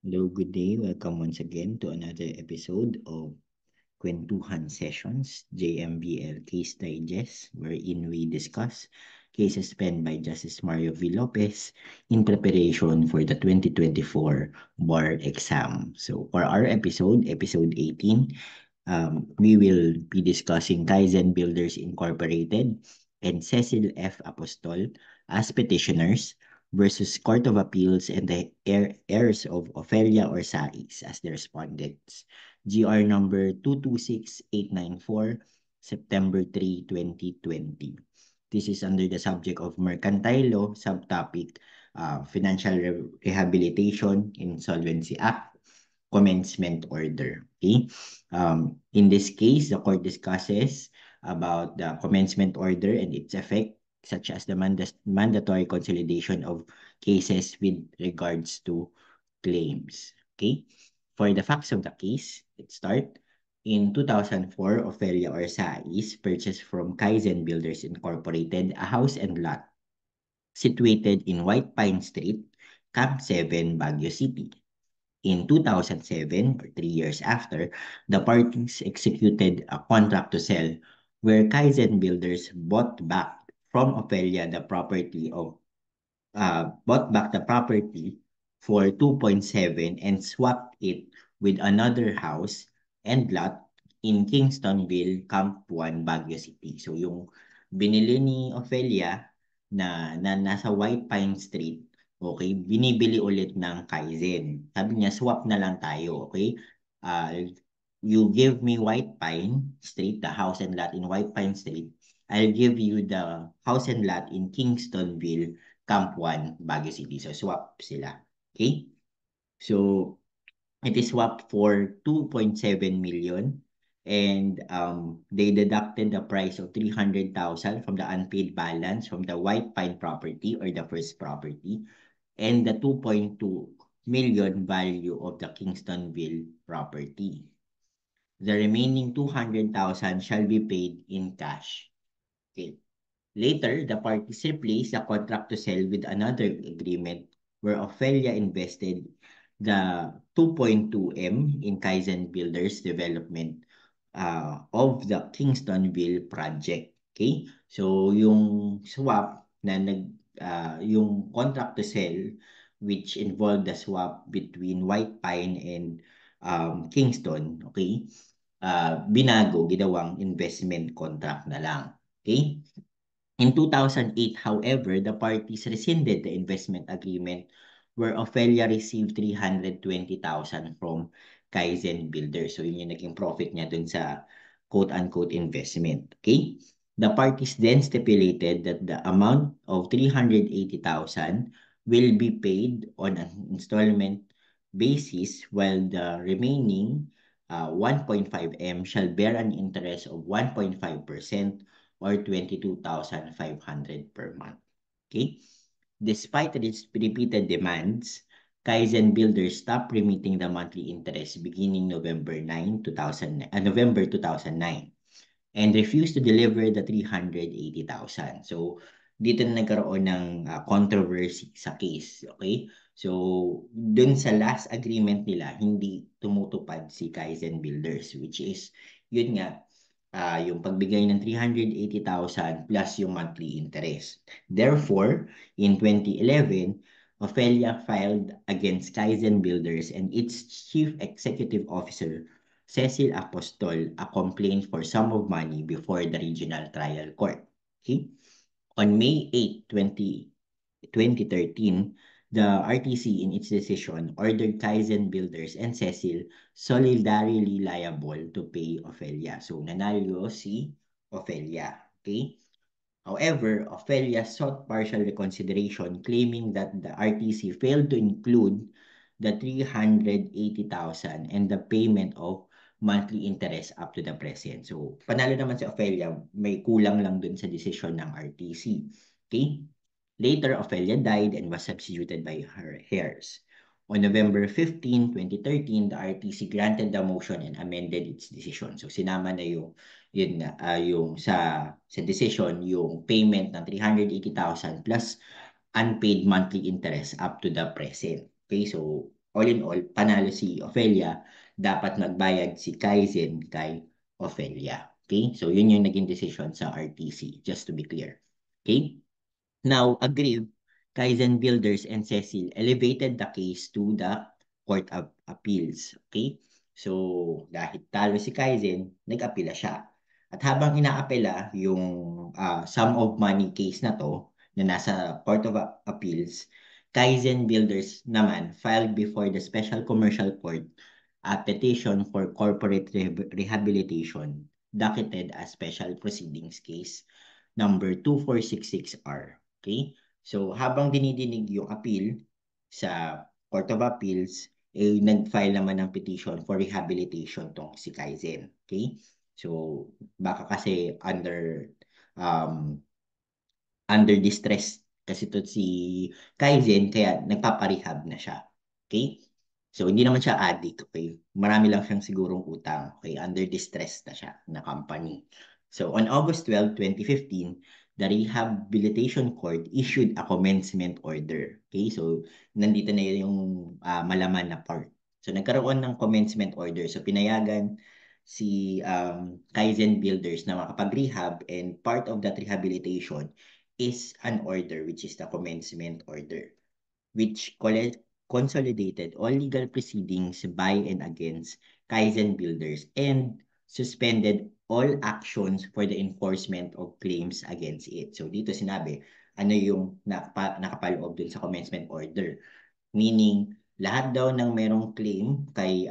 Hello, good day. Welcome once again to another episode of Kwentuhan Sessions, JMBL Case Digest, wherein we discuss cases penned by Justice Mario V. Lopez in preparation for the 2024 bar exam. So for our episode 18, we will be discussing Kaizen Builders Incorporated and Cecil F. Apostol as petitioners versus Court of Appeals and the heirs of Ofelia Orsais as the respondents. GR number 226894, September 3, 2020. This is under the subject of Mercantile Law, subtopic Financial Rehabilitation Insolvency Act, Commencement Order. Okay? In this case, the court discusses about the commencement order and its effect, such as the mandatory consolidation of cases with regards to claims. Okay? For the facts of the case, let's start. In 2004, Ofelia Orsais purchased from Kaizen Builders Incorporated a house and lot situated in White Pine Street, Camp 7, Baguio City. In 2007, or 3 years after, the parties executed a contract to sell where Kaizen Builders bought back the property for 2.7 and swapped it with another house and lot in Kingstonville, Camp 1, Baguio City. So yung binili ni Ofelia na nasa White Pine Street, okay, binibili ulit ng Kaizen. Sabi niya, swap na lang tayo, okay? You give me White Pine Street, the house and lot in White Pine Street. I'll give you the house and lot in Kingstonville, Camp 1, Baguio City. So, swap sila. Okay? So, it is swapped for 2.7 million and they deducted the price of 300,000 from the unpaid balance from the White Pine property or the first property and the 2.2 million value of the Kingstonville property. The remaining 200,000 shall be paid in cash. Okay. Later, the parties replaced the contract to sell with another agreement where Ophelia invested the 2.2 M in Kaizen Builders development of the Kingstonville project. Okay? So, yung swap na yung contract to sell which involved the swap between White Pine and Kingston, okay? Binago, ginawang investment contract na lang. Okay? In 2008, however, the parties rescinded the investment agreement where Ophelia received 320,000 from Kaizen Builders. So, yun yung naging profit niya dun sa quote-unquote investment. Okay? The parties then stipulated that the amount of 380,000 will be paid on an installment basis while the remaining 1.5 M shall bear an interest of 1.5% or 22,500 per month. Okay? Despite its repeated demands, Kaizen Builders stopped remitting the monthly interest beginning November 2009 and refused to deliver the 380,000. So, dito na nagkaroon ng controversy sa case. Okay? So, dun sa last agreement nila, hindi tumutupad si Kaizen Builders, which is, yun nga, yung pagbigay ng 380,000 plus yung monthly interest. Therefore, in 2011, Ophelia filed against Kaizen Builders and its chief executive officer, Cecil Apostol, a complaint for sum of money before the regional trial court. Okay? On May 8, 2013, the RTC in its decision ordered Kaizen Builders and Cecil solidarily liable to pay Ophelia. So, nanalo si Ophelia. Okay? However, Ophelia sought partial reconsideration claiming that the RTC failed to include the 380,000 and the payment of monthly interest up to the present. So, panalo naman si Ophelia, may kulang lang dun sa desisyon ng RTC. Okay? Later, Ophelia died and was substituted by her heirs. On November 15, 2013, the RTC granted the motion and amended its decision. So, sinama na yung sa decision, yung payment ng 380,000 plus unpaid monthly interest up to the present. Okay, so all in all, panalo si Ophelia, dapat magbayad si Kaizen kay Ophelia. Okay? So, yun yung naging decision sa RTC, just to be clear. Okay? Now, aggrieved, Kaizen Builders and Cecil elevated the case to the Court of Appeals. Okay? So, dahil talo si Kaizen, nag-apela siya. At habang inaapela yung sum of money case na to, na nasa Court of Appeals, Kaizen Builders naman filed before the Special Commercial Court a petition for corporate rehabilitation, docketed as Special Proceedings Case number 2466R. Okay? So, habang dinidinig yung appeal sa Court of Appeals, nag-file naman ng petition for rehabilitation tong si Kaizen. Okay? So, baka kasi um, under distress kasi to si Kaizen, kaya nagpaparehab na siya. Okay? So, hindi naman siya addict, okay? Marami lang siyang sigurong utang, okay? Under distress na siya na company. So, on August 12, 2015, the Rehabilitation Court issued a commencement order. Okay? So, nandito na yung malaman na part. So, nagkaroon ng commencement order. So, pinayagan si Kaizen Builders na makapag-rehab, and part of that rehabilitation is an order, which is the commencement order, which consolidated all legal proceedings by and against Kaizen Builders and suspended all actions for the enforcement of claims against it. So dito sinabi, ano yung nakapaloob dun sa commencement order. Meaning, lahat daw ng merong claim kay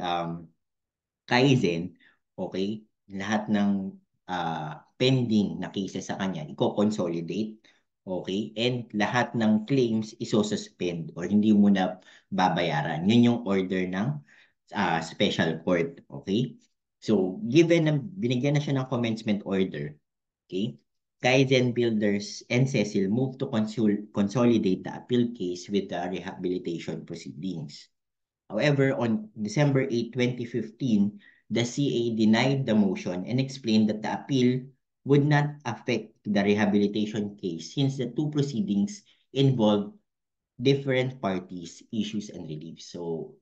Kaizen, okay, lahat ng pending na cases sa kanya, i-consolidate, okay, and lahat ng claims isosuspend or hindi mo na babayaran. Yun yung order ng special court, okay? So, given na binigyan na siya ng commencement order, okay, Kaizen Builders and Cecil moved to consolidate the appeal case with the rehabilitation proceedings. However, on December 8, 2015, the CA denied the motion and explained that the appeal would not affect the rehabilitation case since the two proceedings involve different parties, issues, and reliefs. So,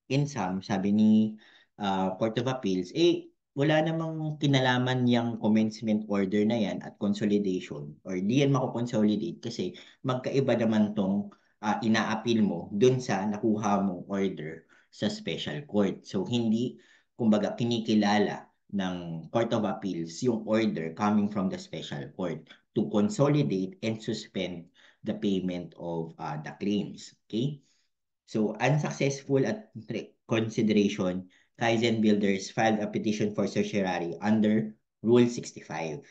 in sum, sabi ni Court of Appeals, wala namang kinalaman yung commencement order na yan at consolidation or di yan mako-consolidate kasi magkaiba naman tong ina-appeal mo dun sa nakuha mong order sa special court. So, hindi, kumbaga, kinikilala ng Court of Appeals yung order coming from the special court to consolidate and suspend the payment of the claims. Okay? So, unsuccessful at consideration, Kaizen Builders filed a petition for certiorari under Rule 65.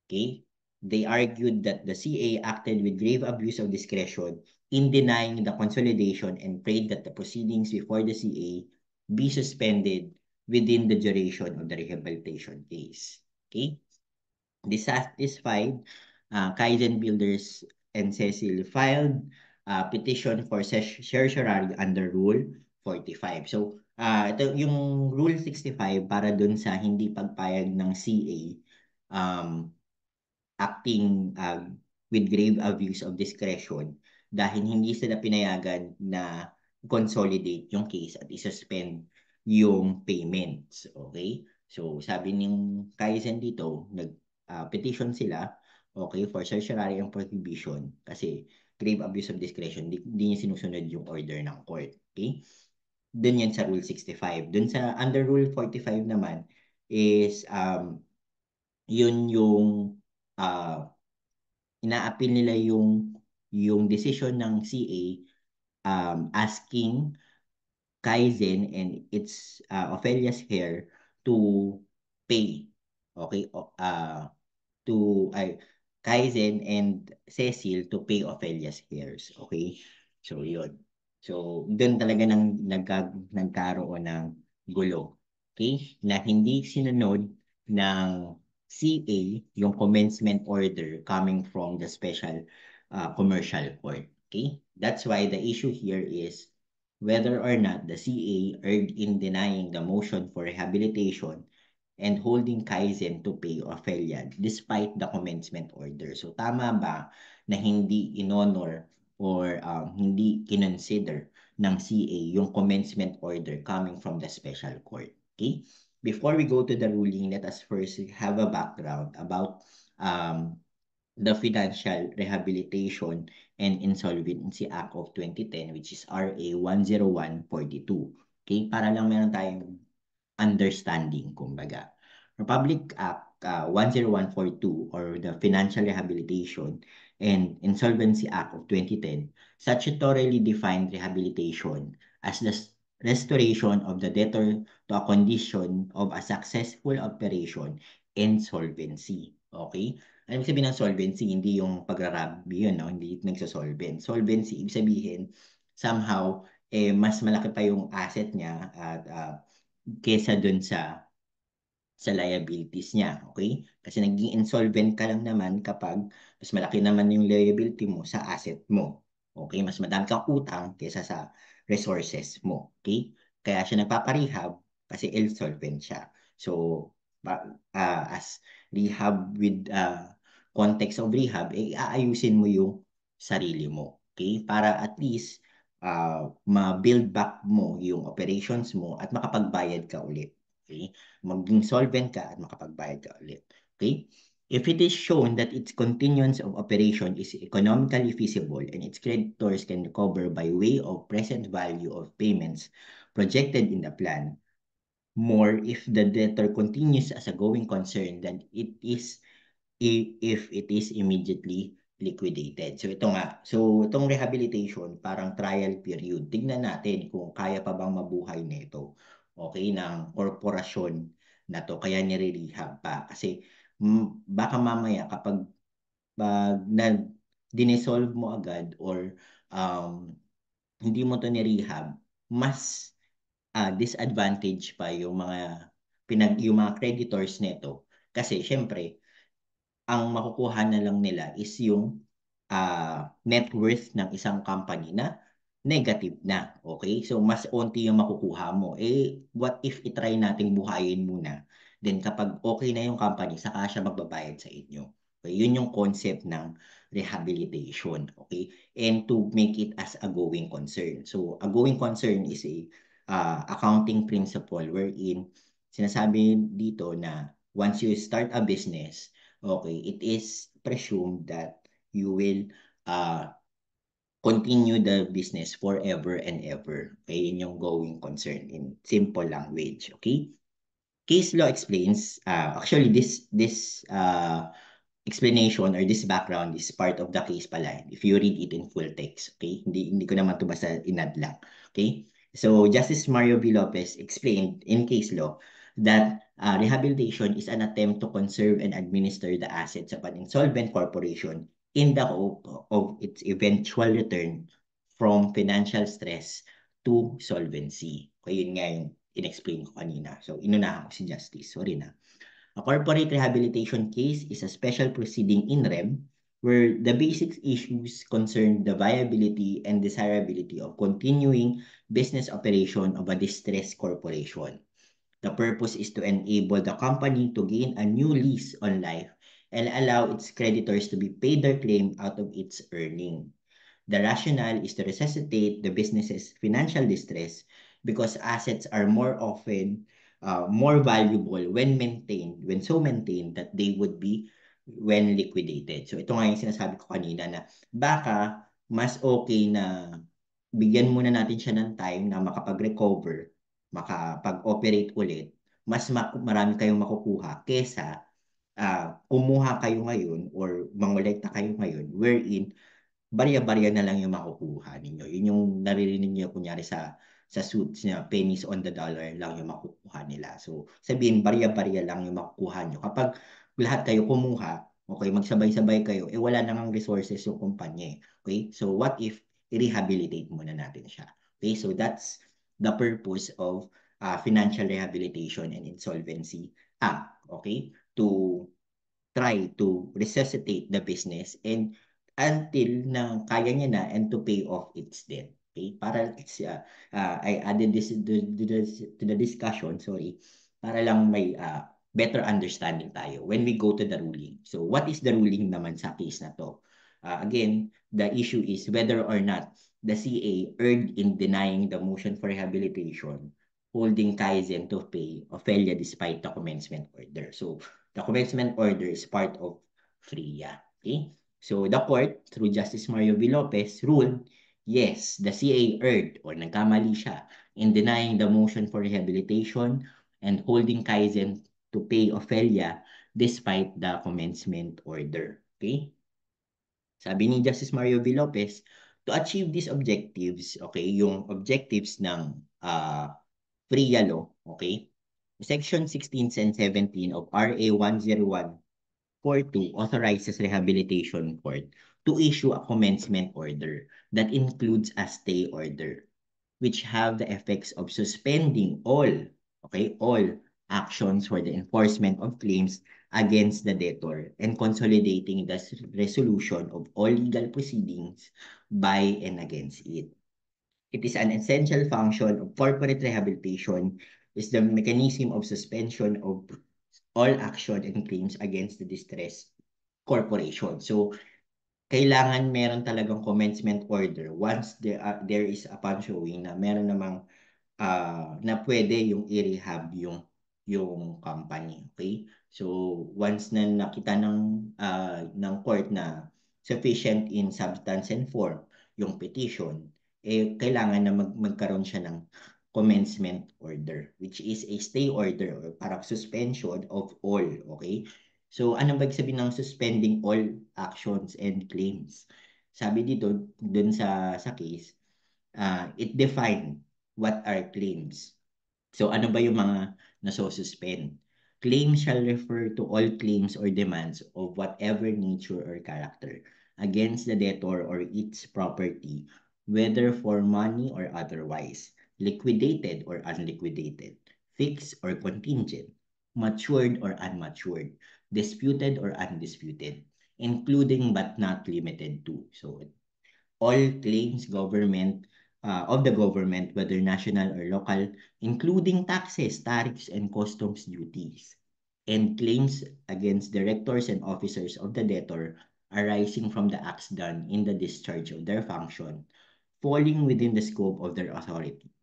Okay? They argued that the CA acted with grave abuse of discretion in denying the consolidation and prayed that the proceedings before the CA be suspended within the duration of the rehabilitation case. Okay? Dissatisfied, Kaizen Builders and Cecil filed a petition for certiorari under Rule 45. So, ito yung Rule 65 para dun sa hindi pagpayag ng CA um, acting with grave abuse of discretion dahil hindi sila pinayagan na consolidate yung case at isuspend yung payments. Okay? So, sabi ng Kaizen dito, petition sila, okay, for certiorari and prohibition kasi grave abuse of discretion, di niya sinusunod yung order ng court. Okay? Dun yan sa Rule 65. Dun sa under Rule 45 naman is yun yung uh, ina-appeal nila yung decision ng CA asking Kaizen and its Ophelia's hair to pay. Okay? To Kaizen and Cecil to pay Ophelia's heirs. Okay? So, yun. So, doon talaga nagkaroon ng gulo. Okay? Na hindi sinunod ng CA yung commencement order coming from the special commercial court. Okay? That's why the issue here is whether or not the CA erred in denying the motion for rehabilitation and holding Kaizen to pay Ophelia despite the commencement order. So tama ba na hindi inonor or hindi kinonsider ng CA yung commencement order coming from the special court. Okay? Before we go to the ruling, let us first have a background about the Financial Rehabilitation and Insolvency Act of 2010, which is RA 10142. Okay? Para lang meron tayong understanding, kumbaga. Republic Act 10142 or the Financial Rehabilitation and Insolvency Act of 2010 statutorily defined rehabilitation as the restoration of the debtor to a condition of a successful operation and solvency. Okay? Ano ibig sabihin ng solvency? Hindi yung pagrarabi yun, no? Hindi nagsosolvent. Solvency, ibig sabihin, somehow, mas malaki pa yung asset niya at kesa dun sa liabilities niya, okay? Kasi naging insolvent ka lang naman kapag mas malaki naman yung liability mo sa asset mo. Okay? Mas madami kang utang kesa sa resources mo, okay? Kaya siya nagpaparehab kasi insolvent siya. So, as rehab with context of rehab, aayusin mo yung sarili mo, okay? Para at least ma-build back mo yung operations mo at makapagbayad ka ulit. Okay? Maging solvent ka at makapagbayad ka ulit. Okay? If it is shown that its continuance of operation is economically feasible and its creditors can recover by way of present value of payments projected in the plan, more if the debtor continues as a going concern than it is if it is immediately liquidated. So ito nga, so itong rehabilitation parang trial period. Tignan natin kung kaya pa bang mabuhay nito. Okay, ng korporasyon na to kaya nire-rehab pa kasi baka mamaya kapag dinesolve mo agad or um, hindi mo to ni-rehab, mas disadvantage pa yung mga yung mga creditors nito kasi syempre ang makukuha na lang nila is yung net worth ng isang company na negative na. Okay? So, mas onti yung makukuha mo. What if itry nating buhayin muna? Then, kapag okay na yung company, saka siya magbabayad sa inyo. Okay? Yun yung concept ng rehabilitation. Okay? And to make it as a going concern. So, a going concern is a accounting principle wherein sinasabi dito na once you start a business, okay, it is presumed that you will continue the business forever and ever. Okay, yun yung going concern in simple language. Okay? Case law explains, actually this explanation or this background is part of the case pala. If you read it in full text, okay? Hindi ko naman to basta inad lang. Okay? So Justice Mario V. Lopez explained in case law that rehabilitation is an attempt to conserve and administer the assets of an insolvent corporation in the hope of its eventual return from financial stress to solvency. Okay, yun nga yung in-explain ko kanina. So, inunahan ko si Justice. Sorry na. A corporate rehabilitation case is a special proceeding in rem where the basic issues concern the viability and desirability of continuing business operation of a distressed corporation. The purpose is to enable the company to gain a new lease on life and allow its creditors to be paid their claim out of its earning. The rationale is to resuscitate the business's financial distress because assets are more often more valuable when so maintained that they would be when liquidated. So ito nga yung sinasabi ko kanina na baka mas okay na bigyan muna natin siya ng time na makapag-recover, makapag-operate ulit, mas marami kayong makukuha kesa kumuha kayo ngayon or mangolekta kayo ngayon wherein barya-barya na lang yung makukuha ninyo. Yun yung naririnig niyo kunyari sa suits niya, pennies on the dollar lang yung makukuha nila. So, sabihin, barya-barya lang yung makukuha nyo. Kapag lahat kayo kumuha, okay, magsabay-sabay kayo, wala nang resources yung kumpanya. Okay? So, what if i-rehabilitate muna natin siya? Okay? So, that's the purpose of Financial Rehabilitation and Insolvency Act. Okay? To try to resuscitate the business and until na kaya niya na and to pay off its debt. Okay? Para it's, I added this to the discussion, sorry, para lang may better understanding tayo when we go to the ruling. So what is the ruling naman sa case na to? Again, the issue is whether or not the CA erred in denying the motion for rehabilitation, holding Kaizen to pay Ophelia despite the commencement order. So, the commencement order is part of FRIA. Okay? So, the court, through Justice Mario V. Lopez, ruled, yes, the CA erred or nagkamali siya in denying the motion for rehabilitation and holding Kaizen to pay Ophelia despite the commencement order. Okay? Sabi ni Justice Mario V. Lopez, to achieve these objectives, okay, yung objectives ng FRIA law, okay, Section 16 and 17 of RA 10142 authorizes Rehabilitation Court to issue a commencement order that includes a stay order, which have the effects of suspending all, okay, all actions for the enforcement of claims against the debtor and consolidating the resolution of all legal proceedings by and against it. It is an essential function of corporate rehabilitation is the mechanism of suspension of all action and claims against the distressed corporation. So, kailangan meron talagang commencement order once there is upon showing na meron namang na pwede yung i-rehab yung company, okay? So once na nakita ng court na sufficient in substance and form yung petition, eh kailangan na magkaroon siya ng commencement order, which is a stay order or parang suspension of all, okay? So ano ba ibig sabihin ng suspending all actions and claims? Sabi dito dun sa case, it define what are claims. So ano ba yung mga naso-suspend? Claims shall refer to all claims or demands of whatever nature or character against the debtor or its property, whether for money or otherwise, liquidated or unliquidated, fixed or contingent, matured or unmatured, disputed or undisputed, including but not limited to. So all claims of the government, whether national or local, including taxes, tariffs, and customs duties, and claims against directors and officers of the debtor arising from the acts done in the discharge of their function, falling within the scope of their authority,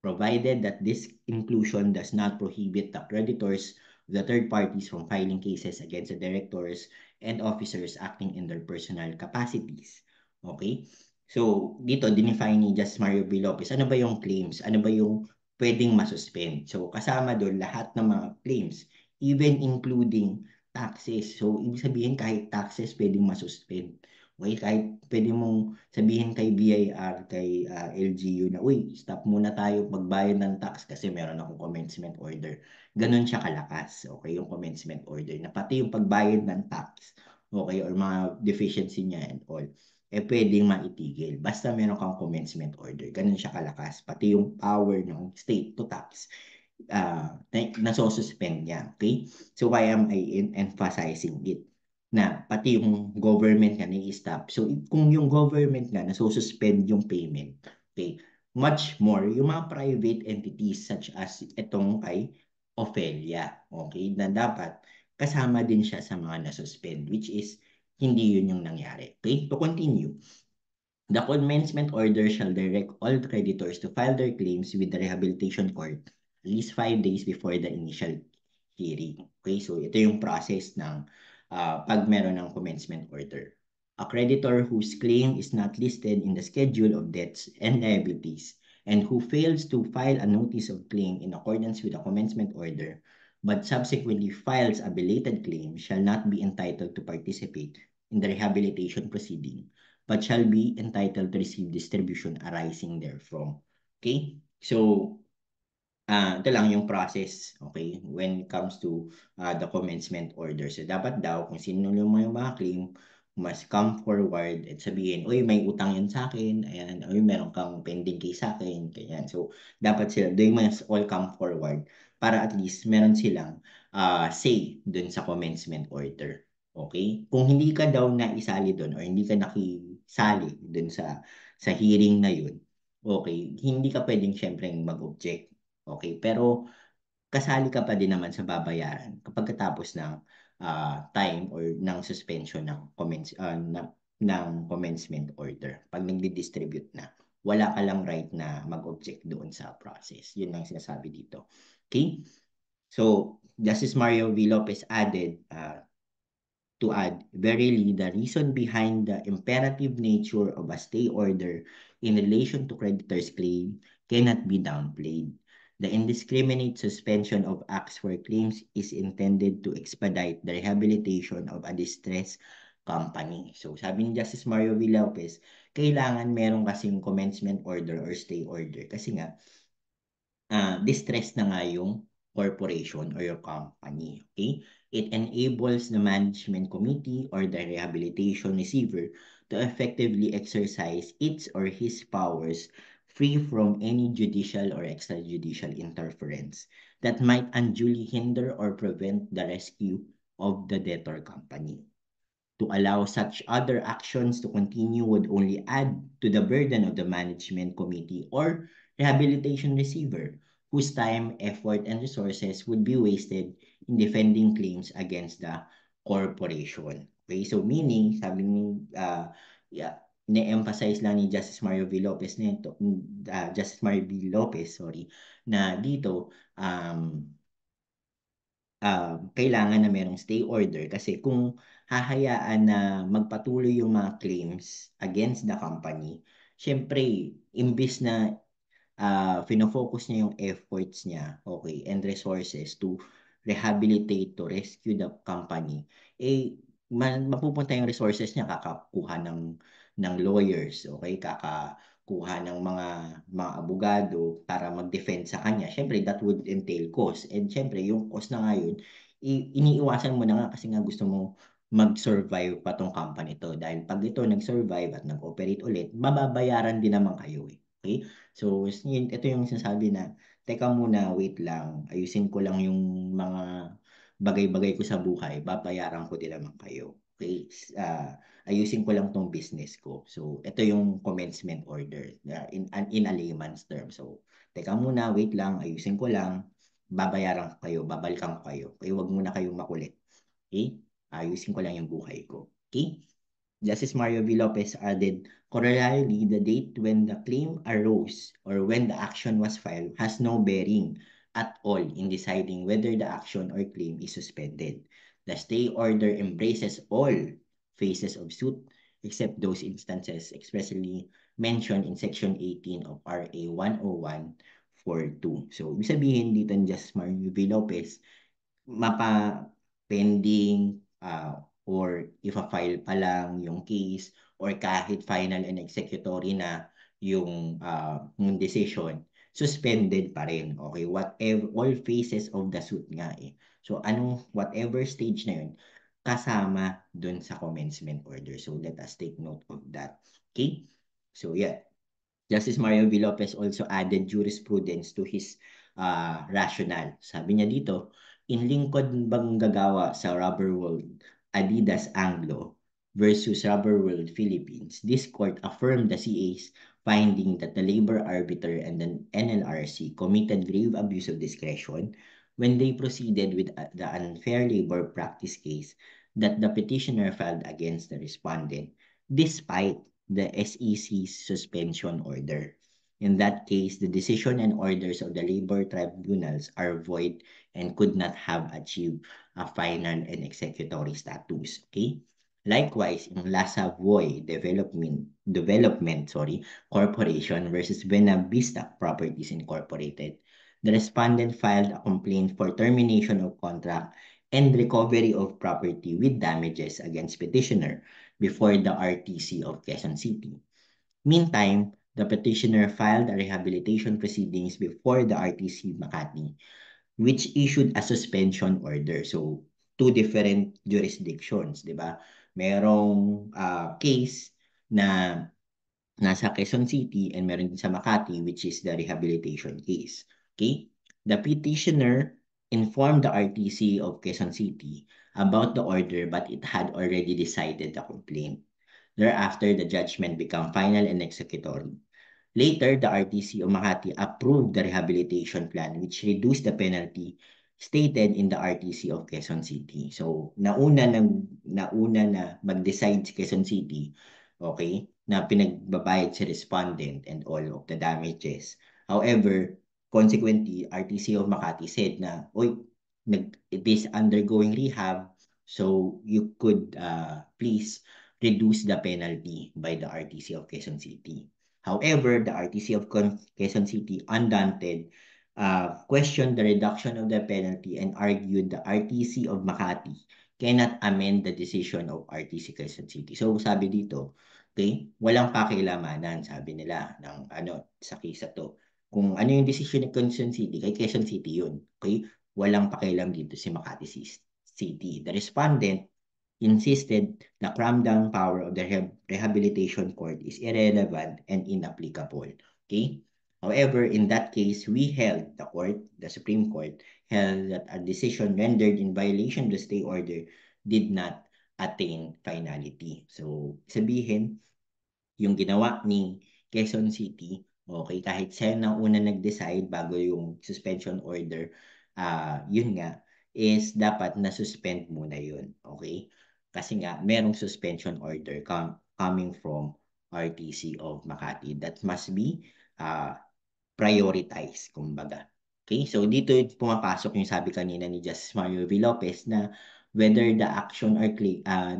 provided that this inclusion does not prohibit the creditors of the third parties from filing cases against the directors and officers acting in their personal capacities. Okay? So, dito, dinefine ni Justice Mario B. Lopez, ano ba yung claims? Ano ba yung pwedeng masuspend? So, kasama doon lahat ng mga claims, even including taxes. So, ibig sabihin, kahit taxes, pwedeng masuspend. Okay, kahit pwede mong sabihin kay BIR, kay LGU na, uy, stop muna tayo magbayad ng tax kasi meron akong commencement order. Ganon siya kalakas, okay, yung commencement order. Na pati yung pagbayad ng tax, okay, or mga deficiency niya and all, eh pwedeng maitigil. Basta meron kang commencement order. Ganon siya kalakas. Pati yung power ng state to tax, nasosuspend niya, okay? So why am I emphasizing it? Na pati yung government nga nai-stop. So, kung yung government nga nasususpend yung payment, okay, much more yung mga private entities such as itong kay Ophelia, okay, na dapat kasama din siya sa mga nasuspend, which is hindi yun yung nangyari. Okay, to continue. The commencement order shall direct all creditors to file their claims with the rehabilitation court at least 5 days before the initial hearing. Okay, so ito yung process ng pag meron ng commencement order. A creditor whose claim is not listed in the schedule of debts and liabilities and who fails to file a notice of claim in accordance with the commencement order but subsequently files a belated claim shall not be entitled to participate in the rehabilitation proceeding but shall be entitled to receive distribution arising therefrom. Okay? So, ito lang yung process, okay, when it comes to the commencement order. So, dapat daw, kung sino yung mga claim, must come forward at sabihin, uy, may utang yan sa akin, ayan, uy, meron kang pending case sa akin, ganyan. So, dapat sila, they must all come forward para at least meron silang say dun sa commencement order. Okay? Kung hindi ka daw naisali dun or hindi ka nakisali dun sa hearing na yun, okay, hindi ka pwedeng syempre mag-object. Okay, pero kasali ka pa din naman sa babayaran kapag katapos ng time or ng suspension ng commencement order pag nagdi-distribute na. wala ka lang right na mag-object doon sa process. Yun lang sinasabi dito. Okay? So, Justice Mario V. Lopez added, to add, verily, the reason behind the imperative nature of a stay order in relation to creditor's claim cannot be downplayed. The indiscriminate suspension of acts for claims is intended to expedite the rehabilitation of a distressed company. So, sabi ni Justice Mario V. Lopez, kailangan meron kasing commencement order or stay order. Kasi nga, distress na nga yung corporation or your company. Okay? It enables the management committee or the rehabilitation receiver to effectively exercise its or his powers free from any judicial or extrajudicial interference that might unduly hinder or prevent the rescue of the debtor company. To allow such other actions to continue would only add to the burden of the management committee or rehabilitation receiver, whose time, effort, and resources would be wasted in defending claims against the corporation. Okay, so meaning, sabi ni, yeah, ne-emphasize lang ni Justice Mario V. Lopez nito, Justice Mario V. Lopez, sorry, na dito, kailangan na merong stay order kasi kung hahayaan na magpatuloy yung mga claims against the company, syempre, imbis na fino-focus niya yung efforts niya, okay, and resources to rehabilitate, to rescue the company, eh, mapupunta yung resources niya, kakakuha ng lawyers, okay, kakakuha ng mga abogado para mag-defend sa kanya. Syempre, that would entail cost. And syempre, yung cost na ngayon, iniiwasan mo na nga kasi nga gusto mo mag-survive pa tong company to. Dahil pag ito nag-survive at nag-operate ulit, mababayaran din naman kayo eh. Okay? So, ito yung sinasabi na, teka muna, wait lang, ayusin ko lang yung mga bagay-bagay ko sa buhay, babayaran ko din naman kayo. Okay? Ayusin ko lang tong business ko. So, ito yung commencement order in a layman's term. So, teka muna, wait lang, ayusin ko lang, babayaran ko kayo, babalikan ko kayo. Okay, wag muna kayong makulit. Okay? Ayusin ko lang yung buhay ko. Okay? Justice Mario V. Lopez added, corollarily, the date when the claim arose or when the action was filed has no bearing at all in deciding whether the action or claim is suspended. The stay order embraces all phases of suit except those instances expressly mentioned in Section 18 of RA 10142. So, ibig sabihin dito ni Justice Mario V. Lopez, mapa-pending or if-file pa lang yung case or kahit final and executory na yung decision, suspended pa rin. Okay? Whatever, all phases of the suit nga eh. So, whatever stage na yun, kasama dun sa commencement order. So, let us take note of that. Okay? So, yeah. Justice Mario V. Lopez also added jurisprudence to his rationale. Sabi niya dito, in lingkod bang gagawa sa Rubber World Adidas Anglo versus Rubber World Philippines, this court affirmed the CA's finding that the labor arbiter and the NLRC committed grave abuse of discretion when they proceeded with the unfair labor practice case that the petitioner filed against the respondent, despite the SEC's suspension order. In that case, the decision and orders of the labor tribunals are void and could not have achieved a final and executory status. Okay? Likewise, in La Savoy Development Corporation versus Buena Vista Properties Incorporated, the respondent filed a complaint for termination of contract and recovery of property with damages against petitioner before the RTC of Quezon City. Meantime, the petitioner filed a rehabilitation proceedings before the RTC Makati, which issued a suspension order. So, two different jurisdictions, di ba? Merong case na nasa Quezon City and meron din sa Makati, which is the rehabilitation case. Okay? The petitioner informed the RTC of Quezon City about the order, but it had already decided the complaint. Thereafter, the judgment became final and executory. Later, the RTC of Makati approved the rehabilitation plan, which reduced the penalty stated in the RTC of Quezon City. So, nauna na mag-decide si Quezon City, okay? na pinagbabayad si respondent and all of the damages. However, consequently, RTC of Makati said na, oy, it is undergoing rehab, so you could please reduce the penalty by the RTC of Quezon City. However, the RTC of Quezon City, undaunted, questioned the reduction of the penalty and argued the RTC of Makati cannot amend the decision of RTC Quezon City. So sabi dito, okay, walang pakialamanan, sabi nila ng ano sa case to. Kung ano yung decision ng Quezon City, kay Quezon City yun. Okay? Walang pakialam dito si Makati City. The respondent insisted the cram-down power of the rehabilitation court is irrelevant and inapplicable. Okay? However, in that case, the Supreme Court, held that a decision rendered in violation of the stay order did not attain finality. So, sabihin, yung ginawa ni Quezon City, okay, kahit siya na una nag-decide bago yung suspension order, yun nga, is dapat na-suspend muna yun, okay? Kasi nga, merong suspension order coming from RTC of Makati that must be uh, prioritize, kumbaga. Okay, so dito pumapasok yung sabi kanina ni Justice Mario V. Lopez na whether the action or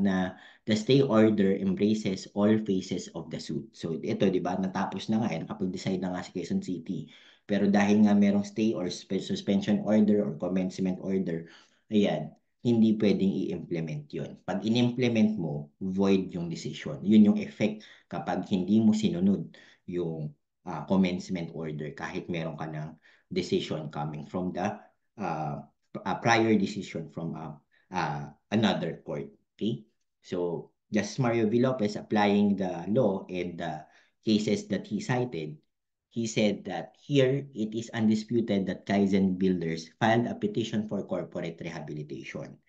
na the stay order embraces all phases of the suit. So ito, di ba, natapos na nga, nakapag-decide na nga si Quezon City. Pero dahil nga merong stay or suspension order or commencement order, ayan, hindi pwedeng i-implement yon. Pag in-implement mo, void yung decision. Yun yung effect kapag hindi mo sinunod yung commencement order kahit meron ka ng decision coming from the prior decision from another court. Okay? So, Justice Mario V. Lopez applying the law and the cases that he cited, he said that here it is undisputed that Kaizen Builders filed a petition for corporate rehabilitation.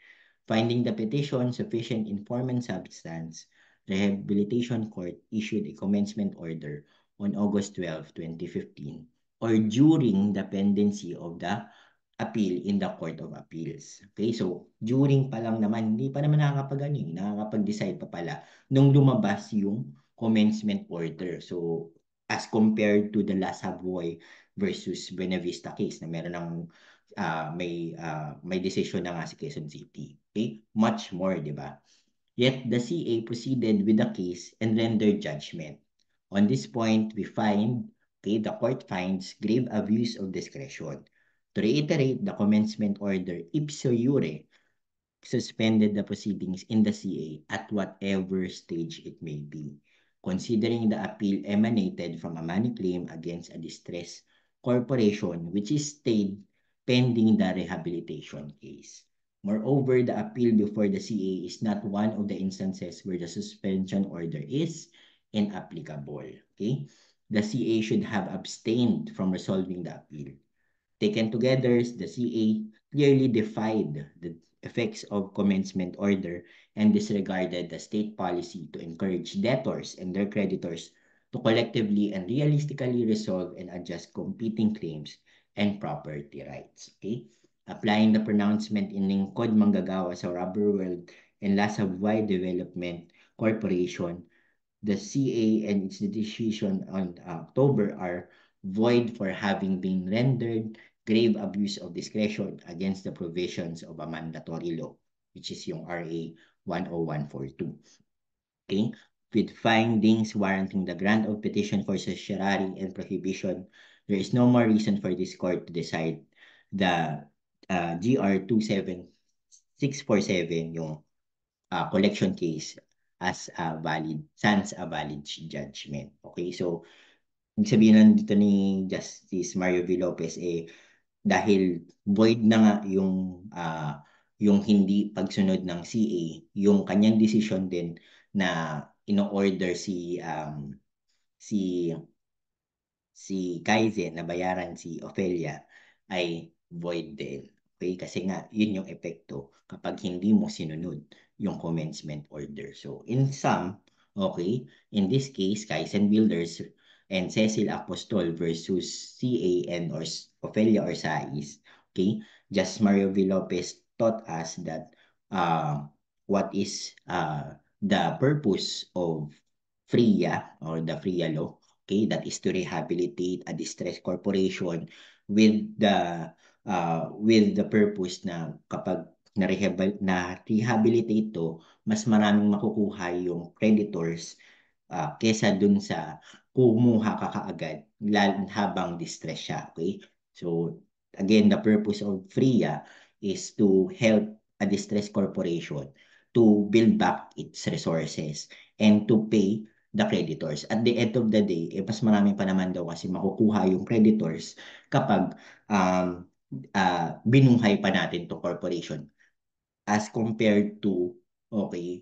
Finding the petition sufficient in form and substance, the Rehabilitation Court issued a commencement order on August 12, 2015, or during the pendency of the appeal in the Court of Appeals. Okay, so during pa lang naman, hindi pa naman nakakapag-decide pa pala nung lumabas yung commencement order. So as compared to the La Savoy versus Buenavista case na meron ng may decision na nga si Quezon City. Okay? Much more, di ba? Yet the CA proceeded with the case and rendered judgment. On this point, we find, okay, the court finds grave abuse of discretion. To reiterate, the commencement order ipso iure suspended the proceedings in the CA at whatever stage it may be, considering the appeal emanated from a money claim against a distressed corporation which is stayed pending the rehabilitation case. Moreover, the appeal before the CA is not one of the instances where the suspension order is inapplicable. Okay? The CA should have abstained from resolving the appeal. Taken together, the CA clearly defied the effects of commencement order and disregarded the state policy to encourage debtors and their creditors to collectively and realistically resolve and adjust competing claims and property rights. Okay? Applying the pronouncement in Lingkod Manggagawa sa Rubber World and Lasa Wide Development Corporation, the CA and its decision on October are void for having been rendered grave abuse of discretion against the provisions of a mandatory law, which is yung RA 10142. Okay? With findings warranting the grant of petition for certiorari and prohibition, there is no more reason for this court to decide the GR 27647, yung collection case as a valid judgment. Okay, so ibig sabihin lang dito ni Justice Mario V. Lopez dahil void na nga yung hindi pagsunod ng CA, yung kanyang decision din na ino-order si si Kaizen na bayaran si Ophelia ay void din. Okay? Kasi nga, yun yung epekto kapag hindi mo sinunod yung commencement order. So, in sum, okay, in this case, Kaizen Builders and Cecil Apostol versus CA and or Ophelia or Sais, okay, just Mario V. Lopez taught us that what is the purpose of FRIA or the FRIA law. Okay, that is to rehabilitate a distressed corporation with the purpose na kapag na-rehabilitate to, mas maraming makukuha yung creditors kesa dun sa kumuha ka kaagad habang distress siya. Okay? So, again, the purpose of FRIA is to help a distressed corporation to build back its resources and to pay the creditors. At the end of the day, mas marami pa naman daw kasi makukuha yung creditors kapag binuhay pa natin to corporation as compared to okay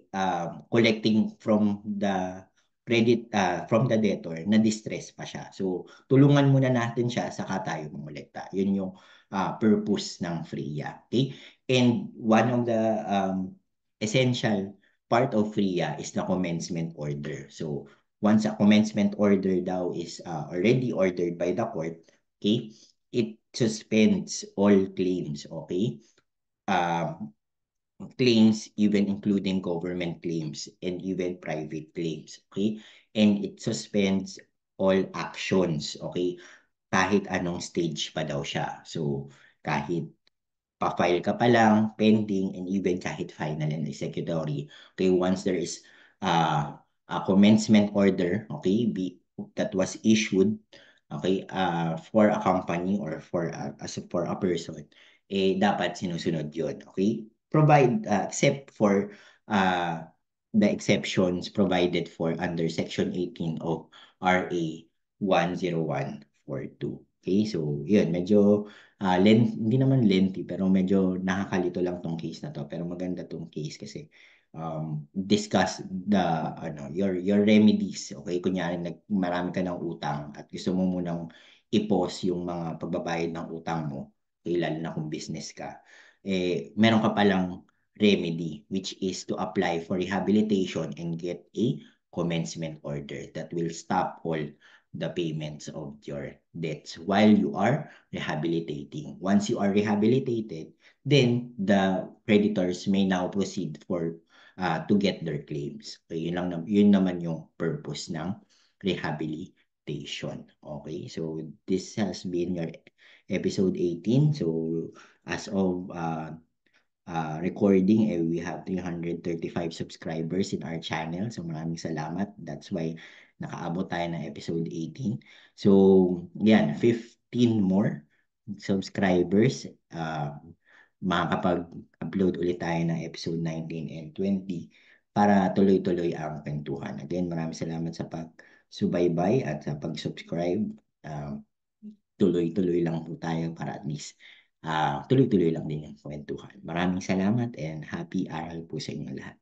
collecting from the debtor na distress pa siya. So tulungan muna natin siya saka tayo mangolekta. Yun yung purpose ng FRIA. Okay? And one of the essential part of FRIA is the commencement order. So once a commencement order daw is already ordered by the court, okay, it suspends all claims, okay? Um, claims, even including government claims and even private claims. Okay? And it suspends all actions. Okay? Kahit anong stage pa daw siya. So, kahit pa-file ka pa lang, pending, and even kahit final and executory. Okay, once there is a commencement order, okay, that was issued, okay, for a company or for a person, dapat sinusunod yun, okay? Except for uh, the exceptions provided for under Section 18 of RA 10142. Okay, so yun, medyo hindi naman lengthy, pero medyo nakakalito lang tong case na to. Pero maganda tong case kasi discuss your remedies. Okay, kunyari marami ka ng utang at gusto mo munang i-pause yung mga pagbabayad ng utang mo, okay, lalo na kung business ka. Meron ka palang remedy which is to apply for rehabilitation and get a commencement order that will stop all the payments of your debts while you are rehabilitating. Once you are rehabilitated, then the creditors may now proceed to get their claims. So, yun naman yung purpose ng rehabilitation. Okay, so this has been your episode 18. So as of recording, we have 335 subscribers in our channel. So maraming salamat. That's why nakaabot tayo ng episode 18. So, yan, 15 more subscribers. Makakapag-upload ulit tayo ng episode 19 and 20 para tuloy-tuloy ang kwentuhan. Again, maraming salamat sa pag-subaybay at sa pag-subscribe. Tuloy-tuloy lang po tayo para at least tuloy-tuloy lang din yung kwentuhan. Maraming salamat and happy aral po sa inyo lahat.